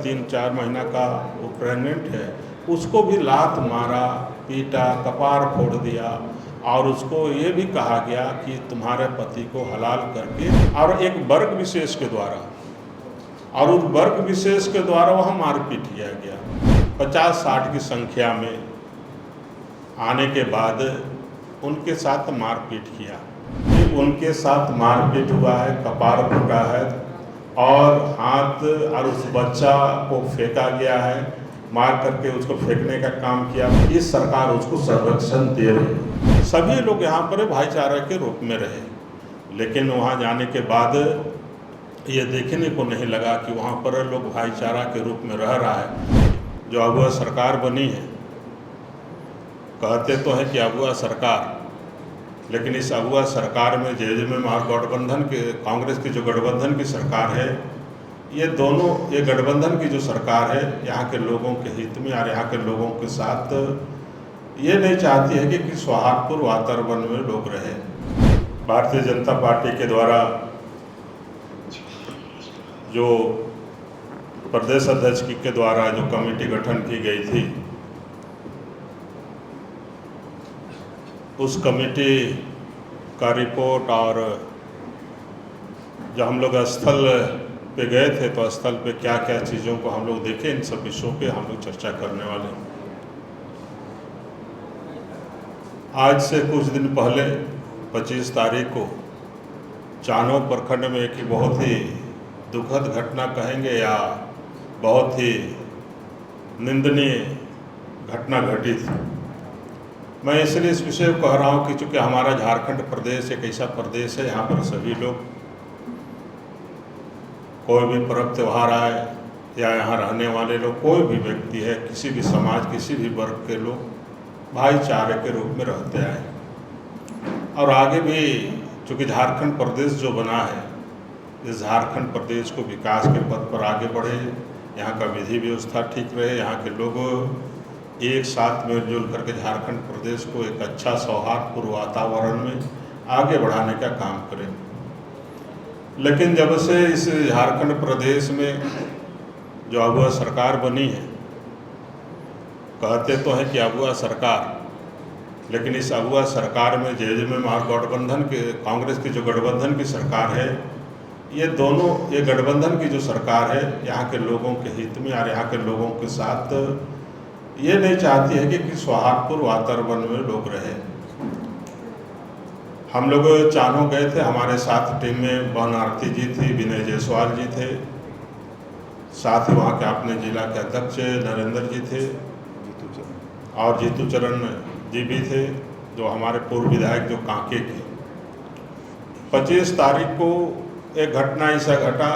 3-4 महीना का वो प्रेग्नेंट है, उसको भी लात मारा, पीटा, कपार फोड़ दिया और उसको ये भी कहा गया कि तुम्हारे पति को हलाल करके, और एक वर्ग विशेष के द्वारा, और उस वर्ग विशेष के द्वारा वहाँ मारपीट किया गया। 50-60 की संख्या में आने के बाद उनके साथ मारपीट किया। उनके साथ मारपीट हुआ है, कपार फूटा है और हाथ, और उस बच्चा को फेंका गया है, मार करके उसको फेंकने का काम किया। इस सरकार उसको संरक्षण दे रही है। सभी लोग यहाँ पर भाईचारा के रूप में रहे, लेकिन वहाँ जाने के बाद ये देखने को नहीं लगा कि वहाँ पर लोग भाईचारा के रूप में रह रहा है। जो अगुआ सरकार बनी है, कहते तो हैं कि अगुआ सरकार, लेकिन इस अगुआ सरकार में जेजेएमएम और गठबंधन के, कांग्रेस की जो गठबंधन की सरकार है, ये दोनों, ये गठबंधन की जो सरकार है यहाँ के लोगों के हित में और यहाँ के लोगों के साथ ये नहीं चाहती है कि सौहार्दपूर्ण वातावरण में लोग रहे। भारतीय जनता पार्टी के द्वारा जो प्रदेश अध्यक्ष के द्वारा जो कमेटी गठन की गई थी, उस कमेटी का रिपोर्ट, और जब हम लोग स्थल पे गए थे तो स्थल पे क्या क्या चीज़ों को हम लोग देखे, इन सब विषयों पे हम लोग चर्चा करने वाले हैं। आज से कुछ दिन पहले 25 तारीख को चानों प्रखंड में एक बहुत ही दुखद घटना कहेंगे या बहुत ही निंदनीय घटना घटी थी। मैं इसलिए इस विषय को कह रहा हूँ कि चूँकि हमारा झारखंड प्रदेश एक ऐसा प्रदेश है, यहाँ पर सभी लोग, कोई भी पर्व त्यौहार आए या यहाँ रहने वाले लोग, कोई भी व्यक्ति है, किसी भी समाज, किसी भी वर्ग के लोग भाईचारे के रूप में रहते आए। और आगे भी चूँकि झारखंड प्रदेश जो बना है, इस झारखंड प्रदेश को विकास के पथ पर आगे बढ़े, यहाँ का विधि व्यवस्था ठीक रहे, यहाँ के लोग एक साथ मिलजुल करके झारखंड प्रदेश को एक अच्छा सौहार्दपूर्ण वातावरण में आगे बढ़ाने का काम करें। लेकिन जब से इस झारखंड प्रदेश में जो अगुआ सरकार बनी है, कहते तो हैं कि अगुआ सरकार, लेकिन इस अगुआ सरकार में जेजेएमएम और गठबंधन के, कांग्रेस की जो गठबंधन की सरकार है, ये दोनों, ये गठबंधन की जो सरकार है यहाँ के लोगों के हित में और यहाँ के लोगों के साथ ये नहीं चाहती है कि सौहार्दपूर्ण वातावरण में लोग रहे। हम लोग चानों गए थे, हमारे साथ टीम में बहन आरती जी थी, विनय जायसवाल जी थे, साथ ही वहाँ के अपने जिला के अध्यक्ष नरेंद्र जी थे और जीतू चरण जी भी थे, जो हमारे पूर्व विधायक जो कांके के। 25 तारीख को एक घटना ऐसा घटा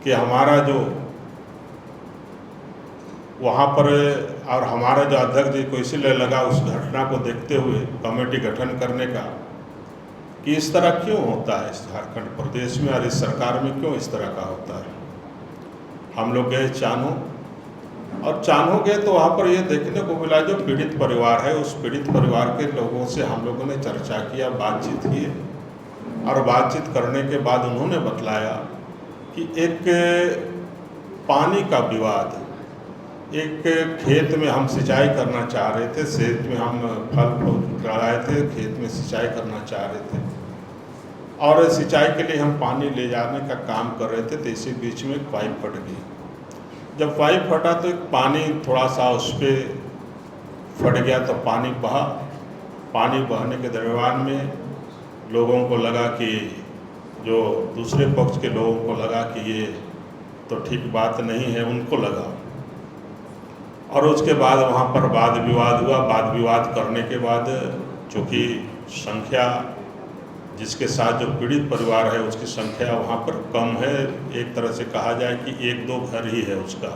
कि हमारा जो वहाँ पर, और हमारा जो अध्यक्ष जी को इसीलिए लगा उस घटना को देखते हुए कमेटी गठन करने का, कि इस तरह क्यों होता है इस झारखंड प्रदेश में और इस सरकार में क्यों इस तरह का होता है। हम लोग गए चानों, और चानों गए तो वहाँ पर ये देखने को मिला जो पीड़ित परिवार है, उस पीड़ित परिवार के लोगों से हम लोगों ने चर्चा किया, बातचीत की, और बातचीत करने के बाद उन्होंने बतलाया कि एक पानी का विवाद, एक खेत में हम सिंचाई करना चाह रहे थे, खेत में हम फल लगाए थे, खेत में सिंचाई करना चाह रहे थे, और सिंचाई के लिए हम पानी ले जाने का काम कर रहे थे, तो इसी बीच में एक पाइप फट गई। जब पाइप फटा तो एक पानी थोड़ा सा उस पर फट गया, तो पानी बहा। पानी बहने के दरमियान में लोगों को लगा कि, जो दूसरे पक्ष के लोगों को लगा कि ये तो ठीक बात नहीं है, उनको लगा, और उसके बाद वहाँ पर वाद विवाद हुआ। वाद विवाद करने के बाद चूँकि संख्या, जिसके साथ जो पीड़ित परिवार है उसकी संख्या वहाँ पर कम है, एक तरह से कहा जाए कि 1-2 घर ही है उसका।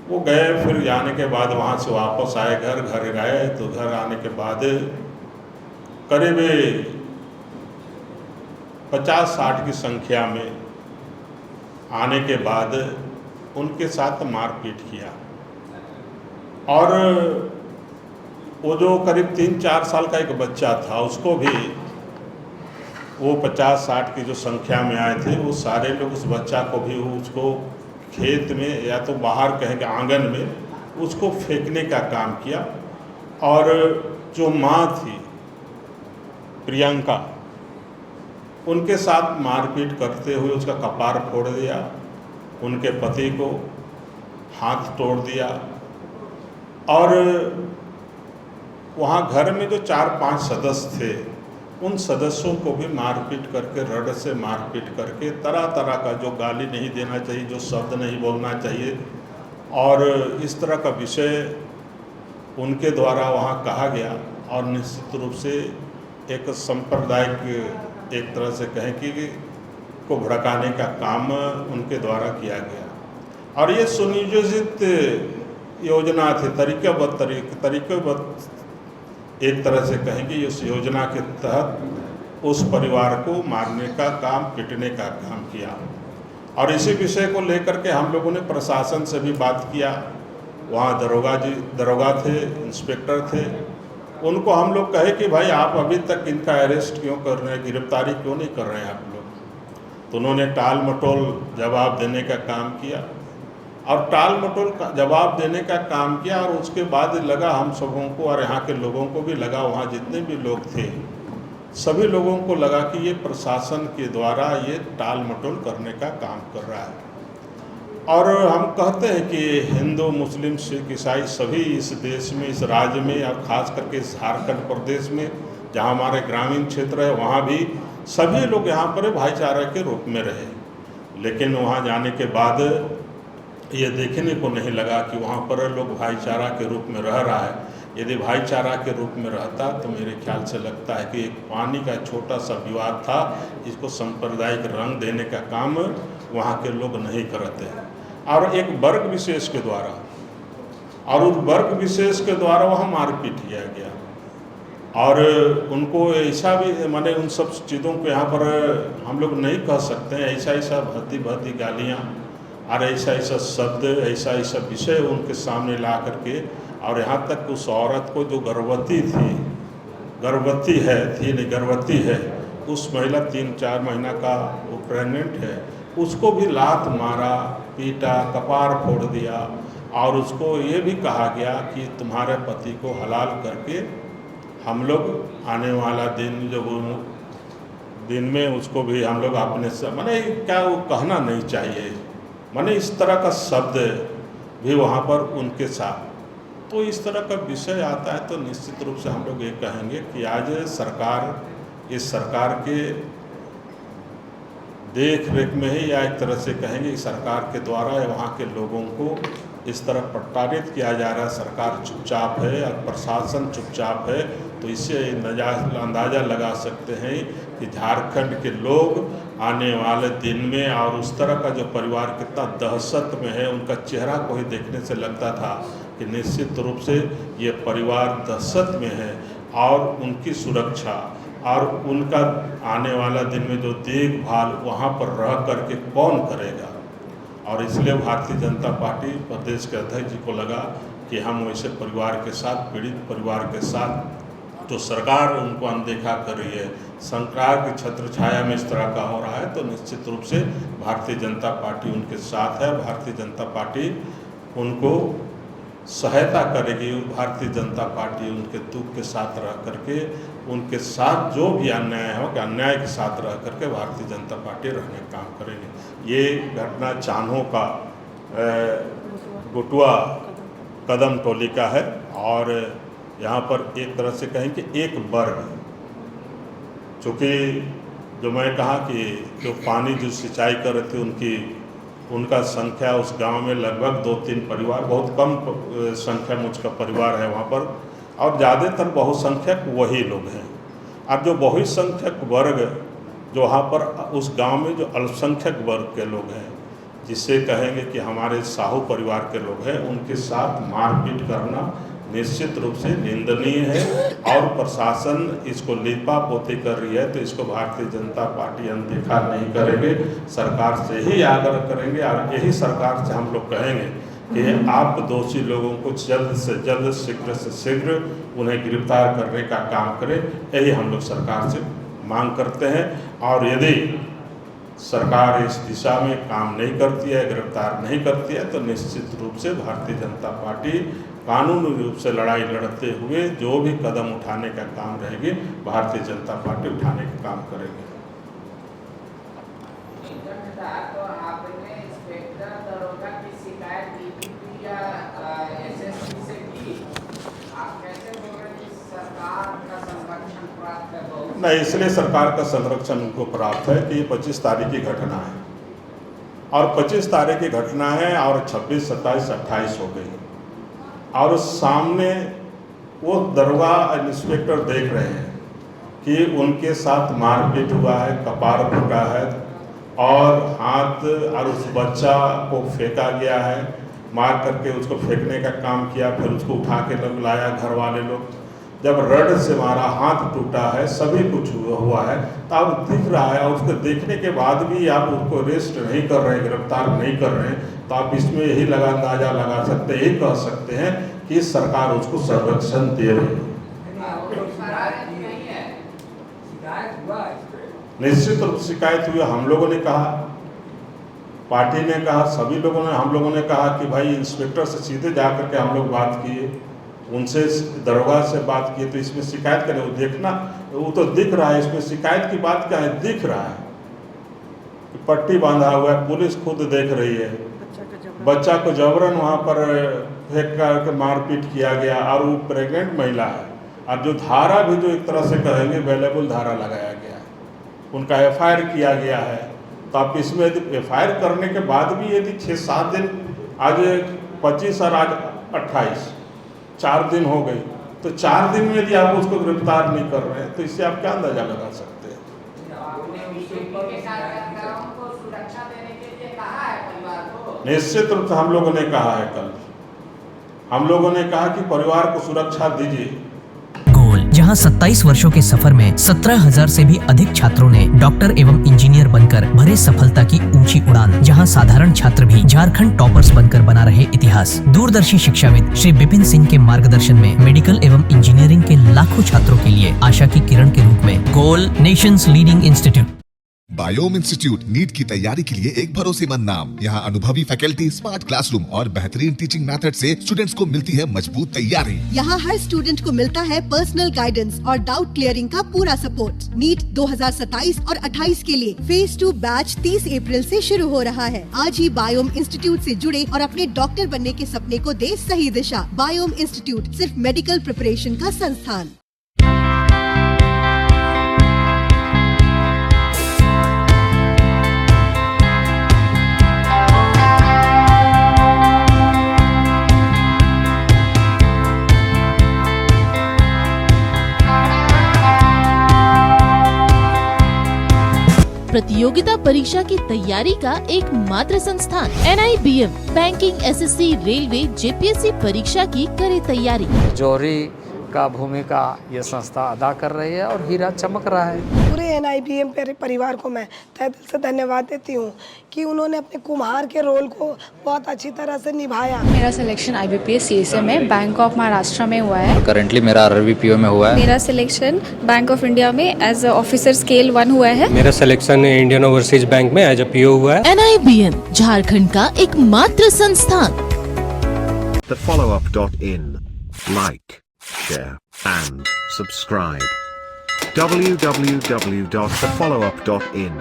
वो गए, फिर जाने के बाद वहाँ से वापस आए, घर गए, तो घर आने के बाद करीब 50-60 की संख्या में आने के बाद उनके साथ मारपीट किया, और वो जो करीब 3-4 साल का एक बच्चा था, उसको भी वो 50-60 की जो संख्या में आए थे, वो सारे लोग उस बच्चा को भी उसको खेत में या तो बाहर कहेंगे आंगन में उसको फेंकने का काम किया। और जो माँ थी प्रियंका, उनके साथ मारपीट करते हुए उसका कपार फोड़ दिया, उनके पति को हाथ तोड़ दिया। और वहाँ घर में जो 4-5 सदस्य थे उन सदस्यों को भी मारपीट करके, रड से मारपीट करके, तरह तरह का जो गाली नहीं देना चाहिए, जो शब्द नहीं बोलना चाहिए, और इस तरह का विषय उनके द्वारा वहाँ कहा गया। और निश्चित रूप से एक सांप्रदायिक, एक तरह से कहें कि को भड़काने का काम उनके द्वारा किया गया। और ये सुनियोजित योजना थी, तरीक़ेबद्ध एक तरह से कहेंगे इस योजना के तहत उस परिवार को मारने का काम, पीटने का काम किया। और इसी विषय को लेकर के हम लोगों ने प्रशासन से भी बात किया। वहाँ दरोगा थे, इंस्पेक्टर थे, उनको हम लोग कहे कि भाई आप अभी तक इनका अरेस्ट क्यों कर रहे हैं, गिरफ्तारी क्यों नहीं कर रहे हैं आप लोग। तो उन्होंने टाल मटोल जवाब देने का काम किया, और टाल मटोल का जवाब देने का काम किया। और उसके बाद लगा हम सबों को, और यहाँ के लोगों को भी लगा, वहाँ जितने भी लोग थे सभी लोगों को लगा कि ये प्रशासन के द्वारा ये टाल मटोल करने का काम कर रहा है। और हम कहते हैं कि हिंदू, मुस्लिम, सिख, ईसाई सभी इस देश में, इस राज्य में, और ख़ास करके इस झारखंड प्रदेश में जहाँ हमारे ग्रामीण क्षेत्र है वहाँ भी सभी लोग यहाँ पर भाईचारे के रूप में रहे। लेकिन वहाँ जाने के बाद ये देखने को नहीं लगा कि वहाँ पर लोग भाईचारा के रूप में रह रहा है। यदि भाईचारा के रूप में रहता तो मेरे ख्याल से लगता है कि एक पानी का छोटा सा विवाद था, इसको सांप्रदायिक रंग देने का काम वहाँ के लोग नहीं करते। और एक वर्ग विशेष के द्वारा, और उस वर्ग विशेष के द्वारा वहाँ मारपीट किया गया। और उनको ऐसा भी, माने उन सब चीज़ों को यहाँ पर हम लोग नहीं कह सकते हैं, ऐसा भद्दी गालियाँ और ऐसा शब्द, ऐसा विषय उनके सामने ला करके। और यहाँ तक उस औरत को जो गर्भवती है, उस महिला 3-4 महीना का वो प्रेग्नेंट है, उसको भी लात मारा, पीटा, कपार फोड़ दिया। और उसको ये भी कहा गया कि तुम्हारे पति को हलाल करके हम लोग आने वाला दिन, जब दिन में उसको भी हम लोग अपने से, माने क्या वो कहना नहीं चाहिए, माने इस तरह का शब्द भी वहाँ पर उनके साथ। तो इस तरह का विषय आता है तो निश्चित रूप से हम लोग ये कहेंगे कि आज इस सरकार के देख रेख में ही, या एक तरह से कहेंगे सरकार के द्वारा वहाँ के लोगों को इस तरह प्रताड़ित किया जा रहा है। सरकार चुपचाप है और प्रशासन चुपचाप है, तो इससे अंदाज़ा लगा सकते हैं कि झारखंड के लोग आने वाले दिन में, और उस तरह का जो परिवार कितना दहशत में है, उनका चेहरा को ही देखने से लगता था कि निश्चित रूप से ये परिवार दहशत में है। और उनकी सुरक्षा और उनका आने वाला दिन में जो देखभाल वहाँ पर रह करके कौन करेगा। और इसलिए भारतीय जनता पार्टी प्रदेश के अध्यक्ष जी को लगा कि हम वैसे परिवार के साथ, पीड़ित परिवार के साथ, जो सरकार उनको अनदेखा कर रही है, सरकार की छत्र छाया में इस तरह का हो रहा है, तो निश्चित रूप से भारतीय जनता पार्टी उनके साथ है। भारतीय जनता पार्टी उनको सहायता करेगी। भारतीय जनता पार्टी उनके दुख के साथ रह करके, उनके साथ जो भी अन्याय हो, अन्याय के साथ रह करके भारतीय जनता पार्टी रहने का काम करेगी। ये घटना चान्हो का गुटुआ कदम टोली का है। और यहाँ पर एक तरह से कहें कि एक वर्ग, चूँकि जो मैं कहा कि जो पानी जो सिंचाई कर रहे थे उनका संख्या उस गांव में लगभग 2-3 परिवार, बहुत कम संख्या में उसका परिवार है वहाँ पर, और ज़्यादातर बहुसंख्यक वही लोग हैं। अब जो बहुसंख्यक वर्ग जो वहाँ पर उस गांव में जो अल्पसंख्यक वर्ग के लोग हैं, जिससे कहेंगे कि हमारे साहू परिवार के लोग हैं, उनके साथ मारपीट करना निश्चित रूप से निंदनीय है। और प्रशासन इसको लिपा पोती कर रही है, तो इसको भारतीय जनता पार्टी अनदेखा नहीं करेंगे, सरकार से ही आग्रह करेंगे। और यही सरकार से हम लोग कहेंगे कि आप दोषी लोगों को जल्द से जल्द, शीघ्र से शीघ्र उन्हें गिरफ्तार करने का काम करें, यही हम लोग सरकार से मांग करते हैं। और यदि सरकार इस दिशा में काम नहीं करती है, गिरफ्तार नहीं करती है, तो निश्चित रूप से भारतीय जनता पार्टी कानूनी रूप से लड़ाई लड़ते हुए जो भी कदम उठाने का काम रहेगी, भारतीय जनता पार्टी उठाने का काम करेगी। तो आपने इंस्पेक्टर दरोगा की शिकायत डीजीपी या एसएसपी से की, आप कैसे बोल रहे हैं कि सरकार का संरक्षण प्राप्त है? बहुत नहीं, इसलिए सरकार का संरक्षण उनको प्राप्त है कि 25 तारीख की घटना है और 25 तारीख की घटना है और 26, 27, 28 हो गई और सामने वो दरोगा इंस्पेक्टर देख रहे हैं कि उनके साथ मारपीट हुआ है, कपार फूटा है और हाथ और उस बच्चा को फेंका गया है, मार करके उसको फेंकने का काम किया, फिर उसको उठा के लोग लाया घर वाले लोग, जब रड से मारा, हाथ टूटा है, सभी कुछ हुआ है, तो अब दिख रहा है और उसको देखने के बाद भी आप उसको अरेस्ट नहीं कर रहे हैं, गिरफ्तार नहीं कर रहे हैं, तो आप इसमें यही अंदाजा लगा सकते हैं, यही कह सकते हैं कि सरकार उसको संरक्षण दे रही है। निश्चित रूप से शिकायत हुई। हम लोगों ने कहा, पार्टी ने कहा, सभी लोगों ने, हम लोगों ने कहा कि भाई इंस्पेक्टर से सीधे जा करके हम लोग बात किए, उनसे दरोगा से बात किए, तो इसमें शिकायत करें, वो देखना, वो तो दिख रहा है, इसमें शिकायत की बात क्या है, दिख रहा है कि पट्टी बांधा हुआ है, पुलिस खुद देख रही है, बच्चा को जबरन वहाँ पर फेंक कर मारपीट किया गया और वो प्रेग्नेंट महिला है और जो धारा भी जो एक तरह से कहेंगे अवेलेबल धारा लगाया गया है, उनका एफआईआर किया गया है। तो आप इसमें यदि एफआईआर करने के बाद भी यदि 6-7 दिन, आज 25 और आज 28, 4 दिन हो गई, तो 4 दिन में यदि आप उसको गिरफ्तार नहीं कर रहे हैं तो इससे आप क्या अंदाजा लगा सकते हैं? निश्चित रूप से हम लोगों ने कहा है, कल हम लोगों ने कहा कि परिवार को सुरक्षा दीजिए। गोल, जहां 27 वर्षों के सफर में 17,000 से भी अधिक छात्रों ने डॉक्टर एवं इंजीनियर बनकर भरे सफलता की ऊंची उड़ान, जहां साधारण छात्र भी झारखंड टॉपर्स बनकर बना रहे इतिहास। दूरदर्शी शिक्षाविद श्री विपिन सिंह के मार्गदर्शन में मेडिकल एवं इंजीनियरिंग के लाखों छात्रों के लिए आशा की किरण के रूप में गोल, nation's leading institute. Biome institute NEET की तैयारी के लिए एक भरोसेमंद नाम। यहाँ अनुभवी फैकल्टी, स्मार्ट क्लासरूम और बेहतरीन टीचिंग मेथड से स्टूडेंट्स को मिलती है मजबूत तैयारी। यहाँ हर स्टूडेंट को मिलता है पर्सनल गाइडेंस और डाउट क्लियरिंग का पूरा सपोर्ट। नीट 2027 और 28 के लिए फेज 2 बैच 30 अप्रैल से शुरू हो रहा है। आज ही बायोम इंस्टीट्यूट से जुड़े और अपने डॉक्टर बनने के सपने को दे सही दिशा। बायोम इंस्टीट्यूट सिर्फ मेडिकल प्रिपरेशन का संस्थान। प्रतियोगिता परीक्षा की तैयारी का एकमात्र संस्थान NIBM banking, SSC, railway, JPSC परीक्षा की करे तैयारी। जौहरी का भूमिका ये संस्था अदा कर रही है और हीरा चमक रहा है। पूरे NIBM परिवार को मैं तहे दिल से धन्यवाद देती हूँ कि उन्होंने अपने कुम्हार के रोल को बहुत अच्छी तरह से निभाया। मेरा सिलेक्शन IBPS CSA में बैंक ऑफ महाराष्ट्र में हुआ है। करंटली मेरा RRBPO में हुआ है। मेरा सिलेक्शन बैंक ऑफ इंडिया में एज ऑफिसर स्केल 1 हुआ है। मेरा सिलेक्शन इंडियन ओवरसीज बैंक में एज PO हुआ है। NIBM झारखंड का एकमात्र संस्थान। thefollowup.in. Like, share and subscribe. www.thefollowup.in